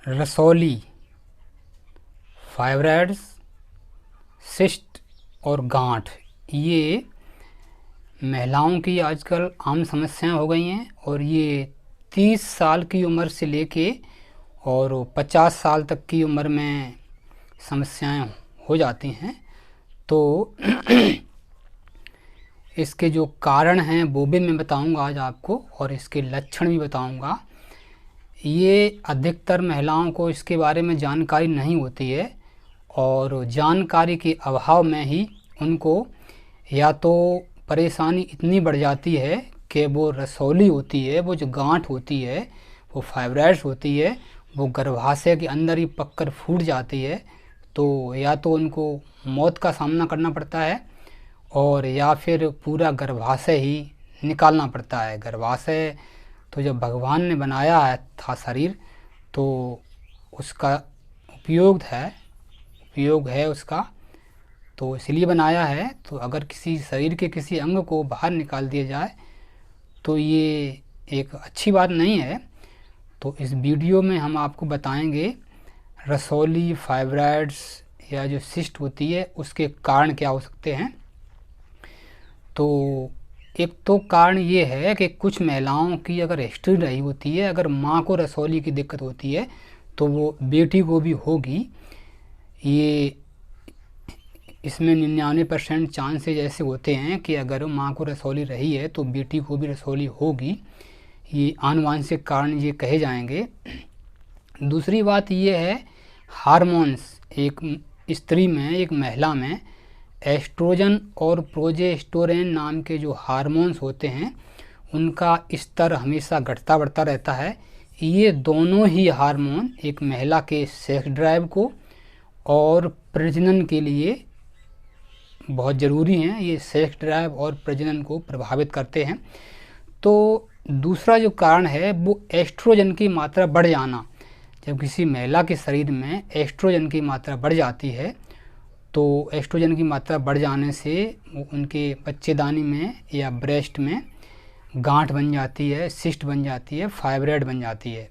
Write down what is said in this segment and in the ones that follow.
रसौली, fibroids, cyst और गांठ, ये महिलाओं की आजकल आम समस्याएं हो गई हैं और ये 30 साल की उम्र से लेके और 50 साल तक की उम्र में समस्याएं हो जाती हैं। तो इसके जो कारण हैं वो भी मैं बताऊंगा आज आपको और इसके लक्षण भी बताऊंगा। ये अधिकतर महिलाओं को इसके बारे में जानकारी नहीं होती है और जानकारी के अभाव में ही उनको या तो परेशानी इतनी बढ़ जाती है कि वो रसौली होती है, वो जो गांठ होती है, वो फाइब्रॉइड्स होती है, वो गर्भाशय के अंदर ही पककर फूट जाती है। तो या तो उनको मौत का सामना करना पड़ता है और या फिर पूरा गर्भाशय ही निकालना पड़ता है। गर्भाशय तो जब भगवान ने बनाया है था शरीर, तो उसका उपयोग है उसका, तो इसलिए बनाया है। तो अगर किसी शरीर के किसी अंग को बाहर निकाल दिया जाए तो ये एक अच्छी बात नहीं है। तो इस वीडियो में हम आपको बताएंगे रसौली, फाइब्रॉइड्स या जो सिस्ट होती है उसके कारण क्या हो सकते हैं। तो एक तो कारण ये है कि कुछ महिलाओं की अगर हिस्ट्री रही होती है, अगर माँ को रसौली की दिक्कत होती है तो वो बेटी को भी होगी। ये इसमें 99% चांसेज ऐसे होते हैं कि अगर माँ को रसौली रही है तो बेटी को भी रसौली होगी। ये आनुवांशिक कारण ये कहे जाएंगे। दूसरी बात ये है हार्मोन्स, एक स्त्री में, एक महिला में एस्ट्रोजन और प्रोजेस्टेरोन नाम के जो हार्मोन्स होते हैं उनका स्तर हमेशा घटता बढ़ता रहता है। ये दोनों ही हार्मोन एक महिला के सेक्स ड्राइव को और प्रजनन के लिए बहुत ज़रूरी हैं। ये सेक्स ड्राइव और प्रजनन को प्रभावित करते हैं। तो दूसरा जो कारण है वो एस्ट्रोजन की मात्रा बढ़ जाना। जब किसी महिला के शरीर में एस्ट्रोजन की मात्रा बढ़ जाती है तो एस्ट्रोजन की मात्रा बढ़ जाने से उनके बच्चेदानी में या ब्रेस्ट में गांठ बन जाती है, सिस्ट बन जाती है, फाइब्रॉइड बन जाती है।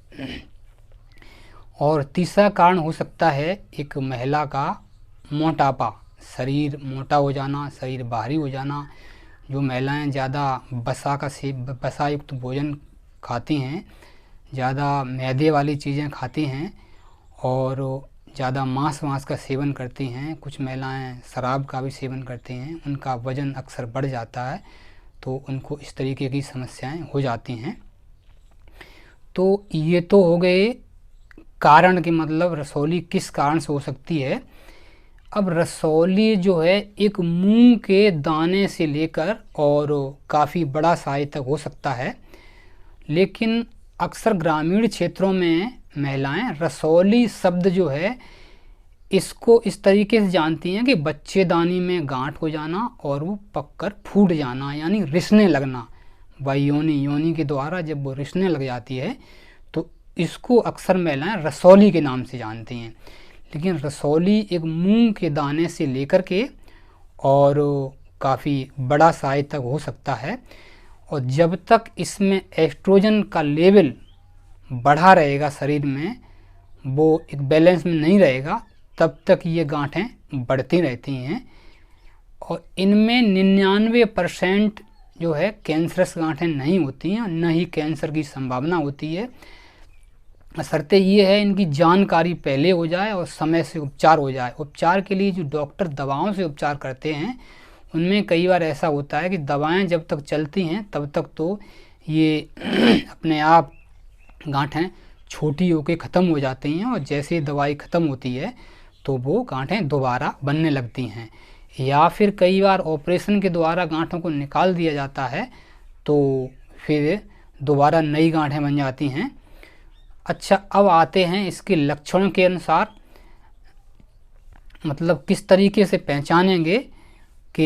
और तीसरा कारण हो सकता है एक महिला का मोटापा, शरीर मोटा हो जाना, शरीर भारी हो जाना। जो महिलाएं ज़्यादा वसा युक्त भोजन खाती हैं, ज़्यादा मैदे वाली चीज़ें खाती हैं और ज़्यादा मांस का सेवन करती हैं, कुछ महिलाएं शराब का भी सेवन करती हैं, उनका वज़न अक्सर बढ़ जाता है, तो उनको इस तरीके की समस्याएं हो जाती हैं। तो ये तो हो गए कारण के, मतलब रसौली किस कारण से हो सकती है। अब रसौली जो है एक मूंग के दाने से लेकर और काफ़ी बड़ा साइज तक हो सकता है, लेकिन अक्सर ग्रामीण क्षेत्रों में महिलाएं रसौली शब्द जो है इसको इस तरीके से जानती हैं कि बच्चेदानी में गांठ हो जाना और वो पककर फूट जाना, यानी रिसने लगना। योनि के द्वारा जब वो रिसने लग जाती है तो इसको अक्सर महिलाएं रसौली के नाम से जानती हैं। लेकिन रसौली एक मूंग के दाने से लेकर के और काफ़ी बड़ा साइज तक हो सकता है, और जब तक इसमें एस्ट्रोजन का लेवल बढ़ा रहेगा शरीर में, वो एक बैलेंस में नहीं रहेगा, तब तक ये गांठें बढ़ती रहती हैं। और इनमें 99% जो है कैंसरस गांठें नहीं होती हैं, न ही कैंसर की संभावना होती है। शर्तें ये है इनकी जानकारी पहले हो जाए और समय से उपचार हो जाए। उपचार के लिए जो डॉक्टर दवाओं से उपचार करते हैं उनमें कई बार ऐसा होता है कि दवाएं जब तक चलती हैं तब तक तो ये अपने आप गांठें छोटी होकर ख़त्म हो जाती हैं, और जैसे दवाई ख़त्म होती है तो वो गांठें दोबारा बनने लगती हैं। या फिर कई बार ऑपरेशन के द्वारा गांठों को निकाल दिया जाता है तो फिर दोबारा नई गांठें बन जाती हैं। अच्छा, अब आते हैं इसके लक्षणों के अनुसार, मतलब किस तरीके से पहचानेंगे कि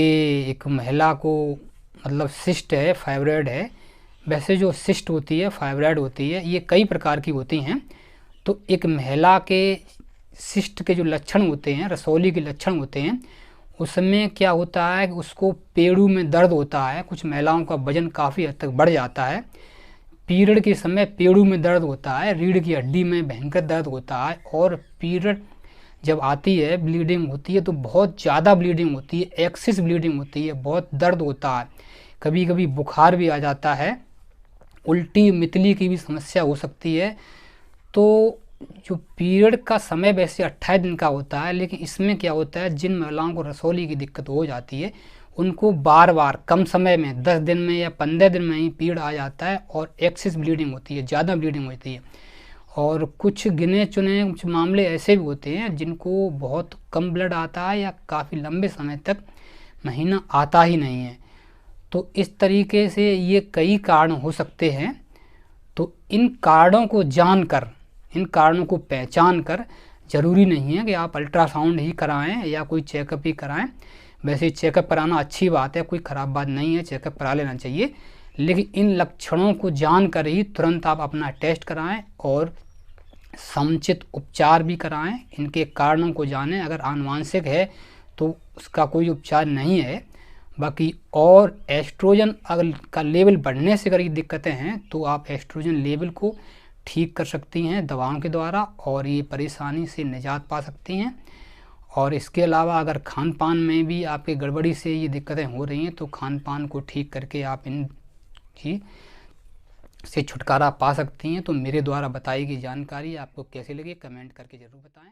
एक महिला को मतलब सिस्ट है, फाइब्रॉइड है। वैसे जो सिस्ट होती है, फाइब्रॉइड होती है, ये कई प्रकार की होती हैं। तो एक महिला के सिस्ट के जो लक्षण होते हैं, रसौली के लक्षण होते हैं, उसमें क्या होता है कि उसको पेड़ों में दर्द होता है। कुछ महिलाओं का वजन काफ़ी हद तक बढ़ जाता है, पीरियड के समय पेड़ों में दर्द होता है, रीढ़ की हड्डी में भयंकर दर्द होता है, और पीरियड जब आती है, ब्लीडिंग होती है तो बहुत ज़्यादा ब्लीडिंग होती है, एक्सेस ब्लीडिंग होती है, बहुत दर्द होता है, कभी कभी बुखार भी आ जाता है, उल्टी मितली की भी समस्या हो सकती है। तो जो पीरियड का समय वैसे 28 दिन का होता है, लेकिन इसमें क्या होता है, जिन महिलाओं को रसौली की दिक्कत हो जाती है उनको बार बार कम समय में 10 दिन में या 15 दिन में ही पीरियड आ जाता है और एक्सेस ब्लीडिंग होती है, ज़्यादा ब्लीडिंग होती है। और कुछ गिने चुने कुछ मामले ऐसे भी होते हैं जिनको बहुत कम ब्लड आता है या काफ़ी लंबे समय तक महीना आता ही नहीं है। तो इस तरीके से ये कई कारण हो सकते हैं। तो इन कारणों को जानकर, इन कारणों को पहचान कर, ज़रूरी नहीं है कि आप अल्ट्रासाउंड ही कराएं या कोई चेकअप ही कराएं। वैसे चेकअप कराना अच्छी बात है, कोई ख़राब बात नहीं है, चेकअप करा लेना चाहिए, लेकिन इन लक्षणों को जानकर ही तुरंत आप अपना टेस्ट कराएं और समुचित उपचार भी कराएं। इनके कारणों को जानें। अगर आनुवांशिक है तो उसका कोई उपचार नहीं है। बाकी और एस्ट्रोजन अगर का लेवल बढ़ने से अगर ये दिक्कतें हैं तो आप एस्ट्रोजन लेवल को ठीक कर सकती हैं दवाओं के द्वारा, और ये परेशानी से निजात पा सकती हैं। और इसके अलावा अगर खान पान में भी आपके गड़बड़ी से ये दिक्कतें हो रही हैं तो खान पान को ठीक करके आप इन की से छुटकारा पा सकती हैं। तो मेरे द्वारा बताई गई जानकारी आपको कैसी लगी कमेंट करके ज़रूर बताएं।